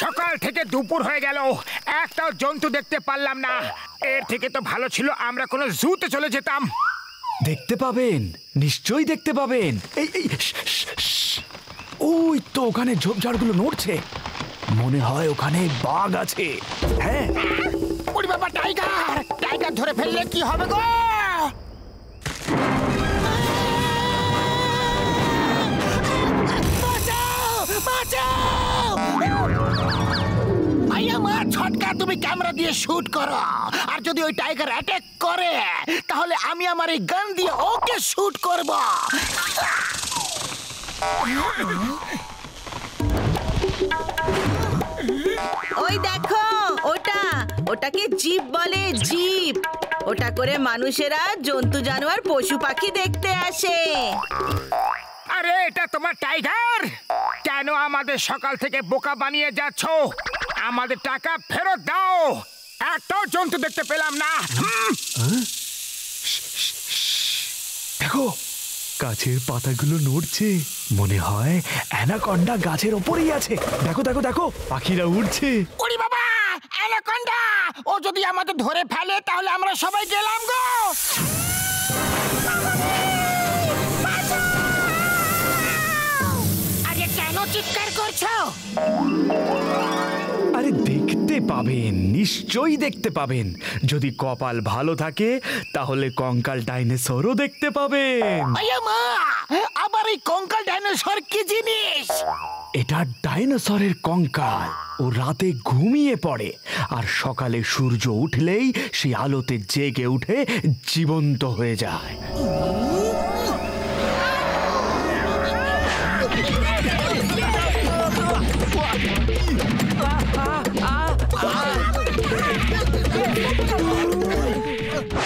সকাল থেকে দুপুর হয়ে গেল, একটাও জন্তু দেখতে পারলাম না। এর থেকে তো ভালো ছিল আমরা কোনো জুতে চলে যেতাম। দেখতে পাবেন, নিশ্চয়ই দেখতে পাবেন। ওই তো ওখানে ঝোপঝাড়গুলো নড়ছে, মনে হয় ওখানে বাঘ আছে। হ্যাঁ, ওরে বাবা, টাইগার! টাইগার ধরে ফেললে কি হবে গো? ছটকা, তুমি ক্যামেরা দিয়ে শুট করো, আর যদি ওই টাইগার অ্যাটাক করে তাহলে আমি আমার এই গান দিয়ে ওকে শুট করব। ওই দেখো, ওটাকে জিপ বলে, জিপ। ওটা করে মানুষেরা জন্তু জানোয়ার পশু পাখি দেখতে আসে। আরে এটা তোমার টাইগার? কেন আমাদের সকাল থেকে বোকা বানিয়ে যাচ্ছ? আমাদের টাকা ফেরত দাও, একটাও জন্তু দেখতে পেলাম না। দেখো গাছের পাতাগুলো নড়ছে, মনে হয় অ্যানাকন্ডা গাছের ওপরেই আছে। দেখো দেখো দেখো, পাখিরা উড়ছে। ওরে বাবা, অ্যানাকন্ডা! ও যদি আমাদের ধরে ফেলে তাহলে আমরা সবাই গেলাম গো। আরে কেন চিৎকার করছো? আরে দেখতে পাবেন, নিশ্চয়ই দেখতে পাবেন। যদি কপাল ভালো থাকে তাহলে কঙ্কাল ডাইনোসরও দেখতে পাবেন। মা, আবার এই কঙ্কাল ডাইনোসর কি জিনিস? এটা ডাইনোসরের কঙ্কাল। ও রাতে ঘুমিয়ে পড়ে, আর সকালে সূর্য উঠলেই সেই আলোতে জেগে উঠে জীবন্ত হয়ে যায়।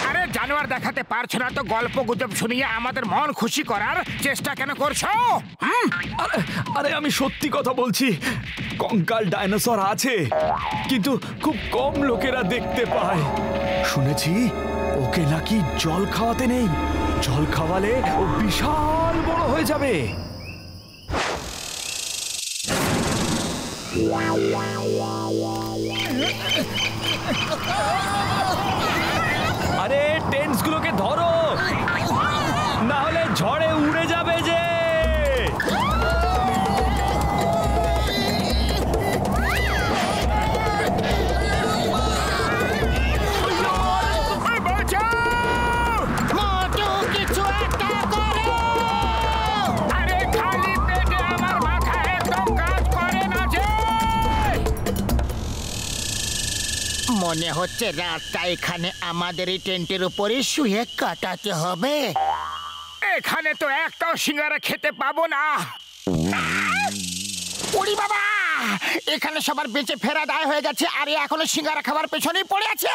আরে জানোয়ার দেখাতে পারছো না তো গল্প গুজব শুনিয়ে আমাদের মন খুশি করার চেষ্টা কেন করছো? আরে আমি সত্যি কথা বলছি, কঙ্কাল ডাইনোসর আছে, কিন্তু খুব কম লোকেরা দেখতে পায়। শুনেছি ওকে নাকি জল খাওয়াতে নেই, জল খাওয়ালে ও বিশাল বড় হয়ে যাবে। আরে টেন্টসগুলোকে ধরো, না হলে ঝড়ে উড়ে যাবে যে। মনে হচ্ছে রাতটা এখানে আমাদের এই টেন্টের উপরে শুয়ে কাটাতে হবে। এখানে তো একটাও সিঙ্গারা খেতে পাবো না। ওরে বাবা, এখানে সবার বেঁচে ফেরা দায় হয়ে গেছে, আর এখনো সিঙ্গারা খাবার পেছনেই পড়ে আছে।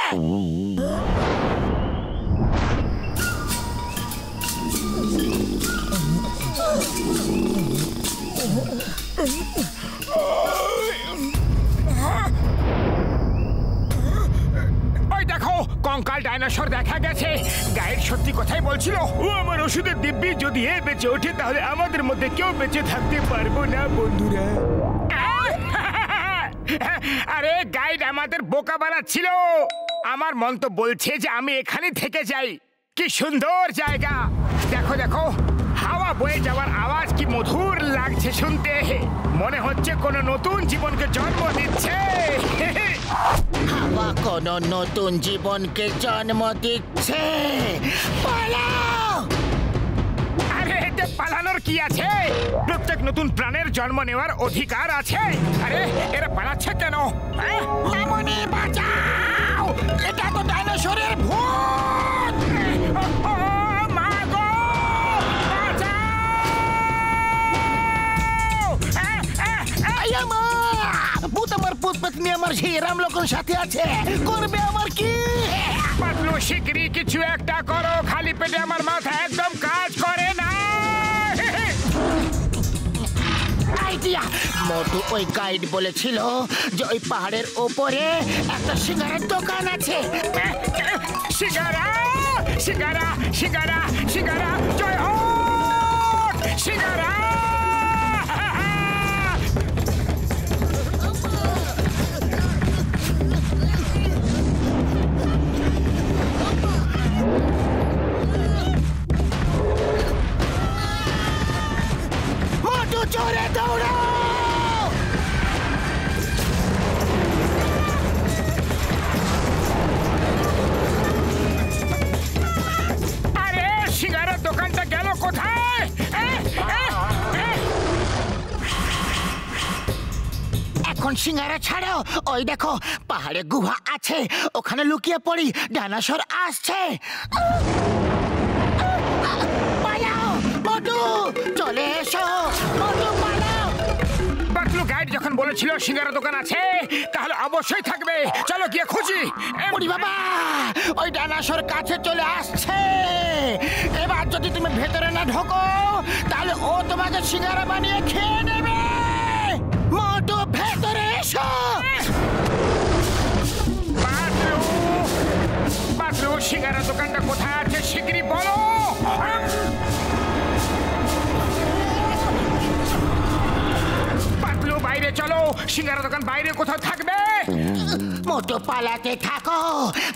ওই দেখো, কঙ্কাল ডাইনোসর দেখা গেছে। গাইড সত্যি কথাই বলছিল। ও আমার ওষুধের দিব্যি, যদি এ বেঁচে ওঠে তাহলে আমাদের মধ্যে কেউ বেঁচে থাকতে পারবো না বন্ধুরা। আরে গাইড আমাদের বোকা বানাচ্ছিল। আমার মন তো বলছে যে আমি এখানে থেকে যাই। কি সুন্দর জায়গা, দেখো দেখো, হাওয়া বয়ে যাওয়ার আওয়াজ কি মধুর লাগছে শুনতে। মনে হচ্ছে কোনো নতুন জীবনকে জন্ম দিচ্ছে। হাওয়া কোনো নতুন জীবনকে জন্ম দিচ্ছে। পালাও! আরে এতে পালানোর কি আছে? প্রত্যেক নতুন প্রাণের জন্ম নেওয়ার অধিকার আছে। আরে এরা পালাচ্ছে কেন? মামুনি বাঁচাও, এটা তো ডাইনোসরের ভূত। মা গো, বাঁচাও! ভূত আমার পুত পত্নী আমার সেই রামলকন সাথে আছে, করবে আমার কি? পাতলু শিগগিরি কিছু একটা করো, খালি পেটে আমার মাথা একদম কাজ করে না। আইডিয়া! মোটু ওই গাইড বলেছিল যে ওই পাহাড়ের ওপরে একটা সিঙ্গারার দোকান আছে। সিঙ্গারা, সিঙ্গারা, সিঙ্গারা, সিঙ্গারা, জয় হোক সিঙ্গারা! মোটু জোরে দৌড়াও। আরে সিঙ্গারার দোকানটা গেল কোথায়? এখন সিঙ্গারা ছাড়ো, ওই দেখো পাহাড়ে গুহা আছে, ওখানে লুকিয়ে পড়ি, ডাইনোসর আসছে। পালাও মোটু, চলে এসো মোটু, পালাও। পাতলু গাইড যখন বলেছিল সিঙ্গারা দোকান আছে, তাহলে অবশ্যই থাকবে। চলো গিয়ে খুঁজি। ওরে বাবা, ওই ডাইনোসর কাছে চলে আসছে। এবার যদি তুমি ভেতরে না ঢোকো, তাহলে ও তোমাকে সিঙ্গারা বানিয়ে খেয়ে নেবে। মোটু ভেতরে এসো। পাতলু সিঙ্গারা দোকানটা কোথায় আছে শিগগিরই বলো। পাতলু বাইরে চলো, সিঙ্গারা দোকান বাইরে কোথাও থাকবে। মোটু পালাতে থাকো,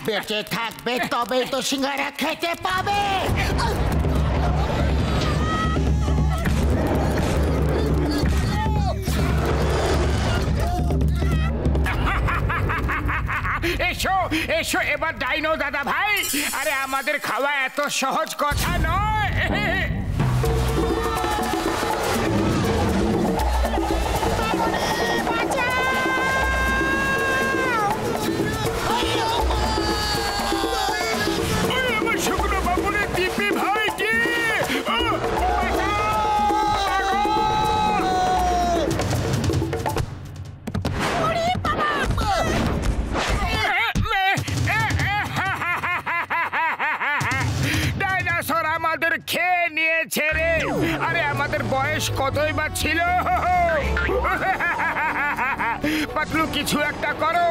বেঁচে থাকবে তবেই তো সিঙ্গারা খেতে পাবে। এসো এসো এবার ডাইনো দাদা ভাই। আরে আমাদের খাওয়া এত সহজ কথা নয়। আমার শুকনো বাবুরে দিব্যি ভাই কি ডাইনোসর আমাদের খেয়ে নিয়েছে রে। আরে আমাদের বয়স কতই বা ছিল। পাতলু কিছু একটা করো,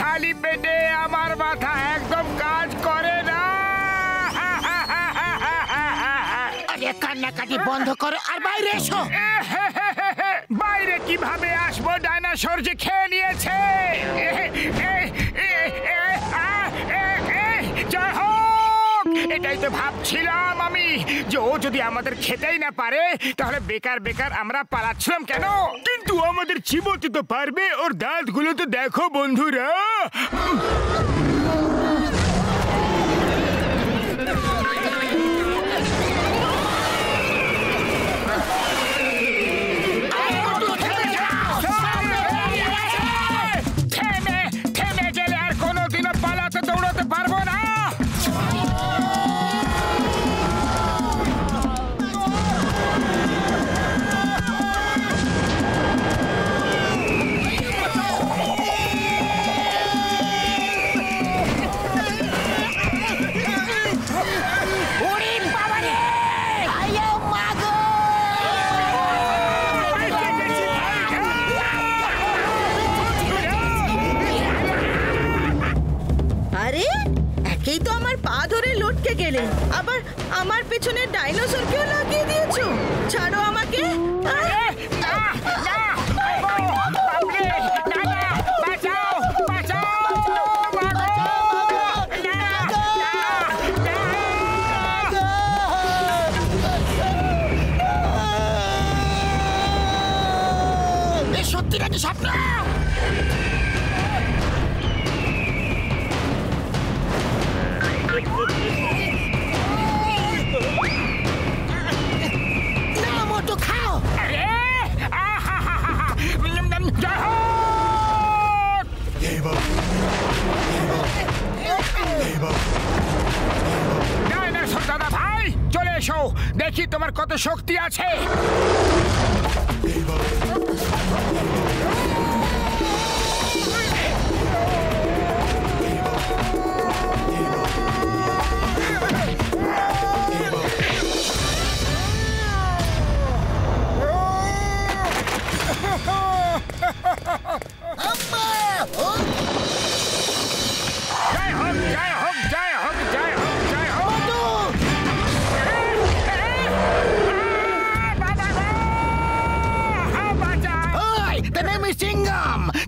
খালি পেটে আমার মাথা একদম কাজ করে না। আরে কান্নাকাটি বন্ধ করো আর বাইরে এসো। বাইরে কিভাবে আসবো? ডাইনোসর যে খেয়ে নিয়েছে। জয় হোক, এটাই তো ভাবছিলাম আমি, যে ও যদি আমাদের খেতেই না পারে, তাহলে বেকার বেকার আমরা পালাচ্ছিলাম কেন। কিন্তু আমাদের চিবোতে তো পারবে, ওর দাঁতগুলো তো দেখো বন্ধুরা। থেমে গেলে আর কোনোদিনও পালাতে দৌড়াতে পারবো না। আরে একেই তো আমার পা ধরে লটকে গেলে, আবার আমার পেছনে ডাইনোসরকেও লাগিয়ে দিয়েছো। ছাড়ো আমাকে। সত্যি নাকি স্বপ্ন? না মোটু খাও। ডাইনোসর দাদা ভাই চলে এসো, দেখি তোমার কত শক্তি আছে। জয় হোক জয় হোক জয় হোক জয় হোক জয় হোক।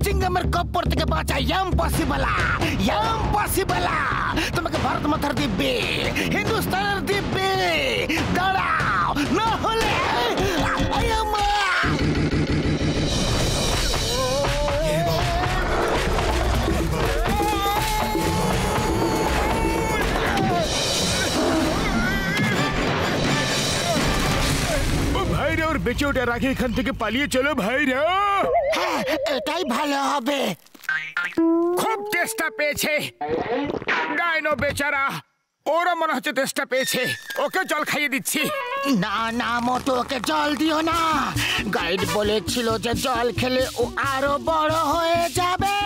চিঙ্গামের কপ্পর থেকে বাঁচা ইম্পসিবল, ইম্পসিবল। তোমাকে ভারত মাতার দিব্যে, হিন্দুস্তানের দিব্যে দাঁড়াও, না হলে ওর বেঁচে ওঠার আগে এখান থেকে পালিয়ে চলো ভাইরা। হ্যাঁ, এটাই ভালো হবে। খুব চেষ্টা পেয়েছে ডাইনো বেচারা, ওরা মনে হচ্ছে চেষ্টা পেয়েছে। ওকে জল খাইয়ে দিচ্ছি। না না মোটু, ওকে জল দিও না। গাইড বলেছিল যে জল খেলে ও আরো বড় হয়ে যাবে।